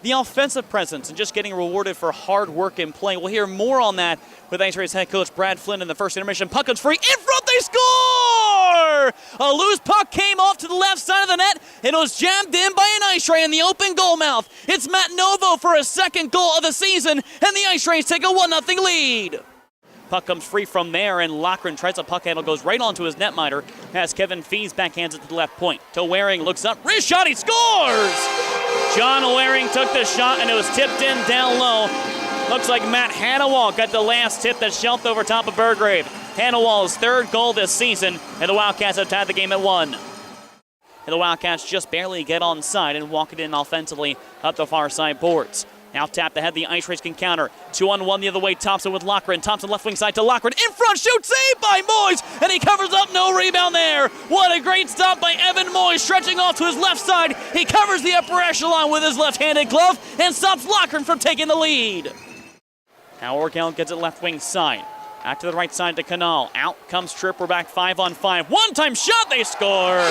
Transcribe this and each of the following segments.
the offensive presence and just getting rewarded for hard work and play. We'll hear more on that with IceRays head coach Brad Flynn in the first intermission. Puck comes free. In front, they score! A loose puck came off to the left side of the net, and it was jammed in by an IceRay in the open goal mouth. It's Matt Novo for his second goal of the season, and the IceRays take a 1-0 lead. Puck comes free from there, and Lochran tries a puck handle, goes right onto his netminder as Kevin Fees backhands it to the left point. To Waring, looks up, wrist shot, he scores! John Waring took the shot, and it was tipped in down low. Looks like Matt Hannawall got the last tip that shelved over top of Burgrave. Hannawall's third goal this season, and the Wildcats have tied the game at 1. And the Wildcats just barely get onside and walk it in offensively up the far side boards. Now tapped ahead, the IceRays can counter. 2-on-1 the other way, Thompson with Lochran. Thompson left wing side to Lochran. In front, shoot, saved by Moyes, and he covers up, no rebound there. What a great stop by Evan Moyes, stretching off to his left side. He covers the upper echelon with his left-handed glove and stops Lochran from taking the lead. Now Orgel gets it left wing side. Out to the right side to Canal. Out comes Tripp, we're back 5-on-5. One-time shot, they score!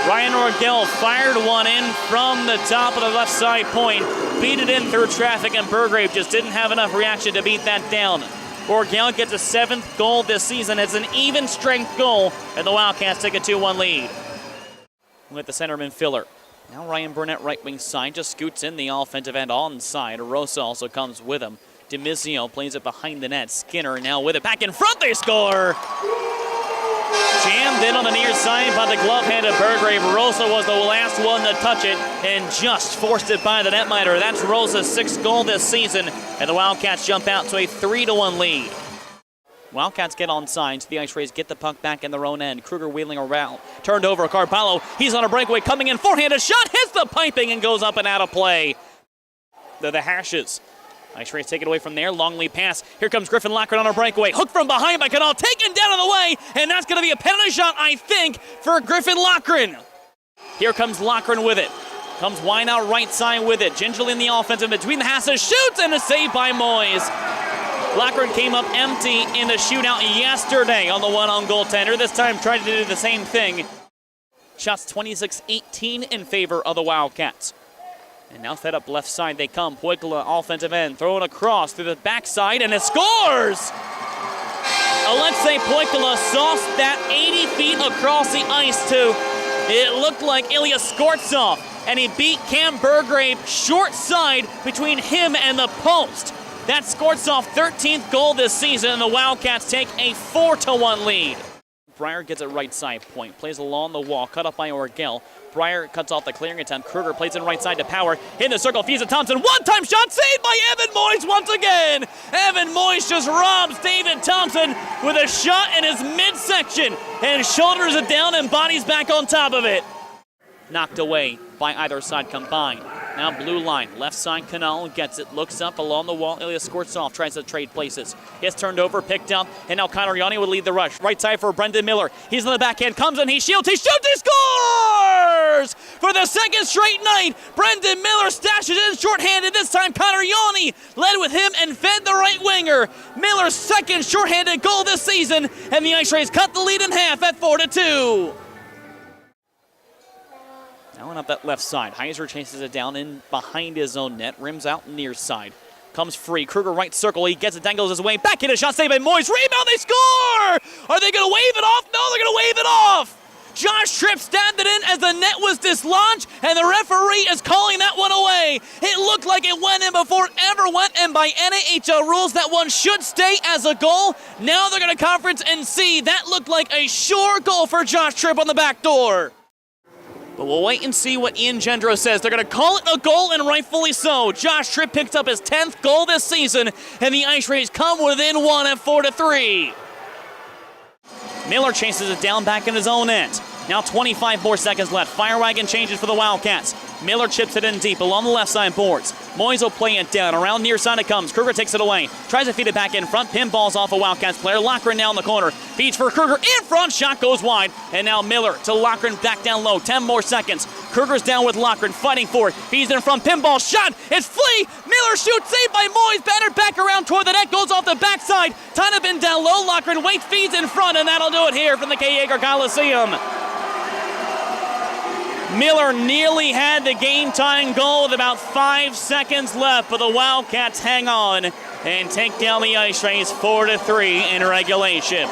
Ryan Orgel fired one in from the top of the left side point, beat it in through traffic, and Burgrave just didn't have enough reaction to beat that down. Orgel gets a 7th goal this season. It's an even strength goal, and the Wildcats take a 2-1 lead. With the centerman Filler. Now Ryan Burnett right wing side, just scoots in the offensive end onside. Rosa also comes with him. DiMizio plays it behind the net. Skinner now with it, back in front, they score! Jammed in on the near side by the glove-handed Burgrave. Rosa was the last one to touch it and just forced it by the netminder. That's Rosa's 6th goal this season, and the Wildcats jump out to a 3-1 lead. Wildcats get onside, so the IceRays get the puck back in their own end. Kruger wheeling around, turned over, Carballo, he's on a breakaway, coming in, forehanded shot, hits the piping and goes up and out of play. They're the Hashes. IceRays take it away from there, long lead pass. Here comes Griffin Lochran on a breakaway. Hooked from behind by Canal, taken down on the way, and that's going to be a penalty shot, I think, for Griffin Lochran. Here comes Lochran with it. Comes wide out right side with it. Gingerly in the offensive between the Hasses, shoots, and a save by Moyes. Lochran came up empty in the shootout yesterday on the one-on goaltender. This time tried to do the same thing. Shots 26-18 in favor of the Wildcats. And now fed up left side they come. Poikula offensive end, throwing across through the backside, and it scores! Alexei Poikula sauced that 80 feet across the ice to, it looked like Ilya Skortsov, and he beat Cam Burgrave short side between him and the post. That's Skortsov's 13th goal this season, and the Wildcats take a 4-1 lead. Breyer gets it right side point, plays along the wall, cut up by Orgel. Breyer cuts off the clearing attempt. Kruger plays it right side to Power. In the circle, Fiesa Thompson. One-time shot saved by Evan Moyes once again. Evan Moyes just robs David Thompson with a shot in his midsection and shoulders it down and bodies back on top of it. Knocked away by either side combined. Now blue line, left side Canal gets it, looks up along the wall. Ilya Skortsov tries to trade places. It's turned over, picked up, and now Connor Yanni would lead the rush. Right side for Brendan Miller. He's on the backhand, comes in, he shields, he shoots, he scores! For the second straight night, Brendan Miller stashes in shorthanded. This time Connor Yanni led with him and fed the right winger. Miller's second shorthanded goal this season, and the IceRays cut the lead in half at 4-2. Now up that left side. Heiser chases it down in behind his own net. Rims out near side. Comes free. Kruger right circle. He gets it, dangles his way. Back in a shot saved by Moyes. Rebound, they score! Are they going to wave it off? No, they're going to wave it off! Josh Tripp stabbed it in as the net was dislodged, and the referee is calling that one away. It looked like it went in before it ever went, and by NAHL rules, that one should stay as a goal. Now they're going to conference and see. That looked like a sure goal for Josh Tripp on the back door. But we'll wait and see what Ian Gendro says. They're going to call it a goal, and rightfully so. Josh Tripp picked up his 10th goal this season, and the IceRays come within one at 4-3. Miller chases it down back in his own end. Now 25 more seconds left. Fire wagon changes for the Wildcats. Miller chips it in deep along the left side boards. Moyes will play it down. Around near side it comes. Kruger takes it away. Tries to feed it back in front. Pinballs off a Wildcats player. Lochran down the corner. Feeds for Kruger in front. Shot goes wide. And now Miller to Lochran back down low. 10 more seconds. Kruger's down with Lochran fighting for it. Feeds in front. Pinball shot. It's Flea. Miller shoots. Saved by Moyes. Battered back around toward the net. Goes off the backside. Tonabin down low. Lochran waits. Feeds in front. And that'll do it here from the K. Yeager Coliseum. Miller nearly had the game-tying goal with about 5 seconds left, but the Wildcats hang on and take down the IceRays 4-3 in regulation.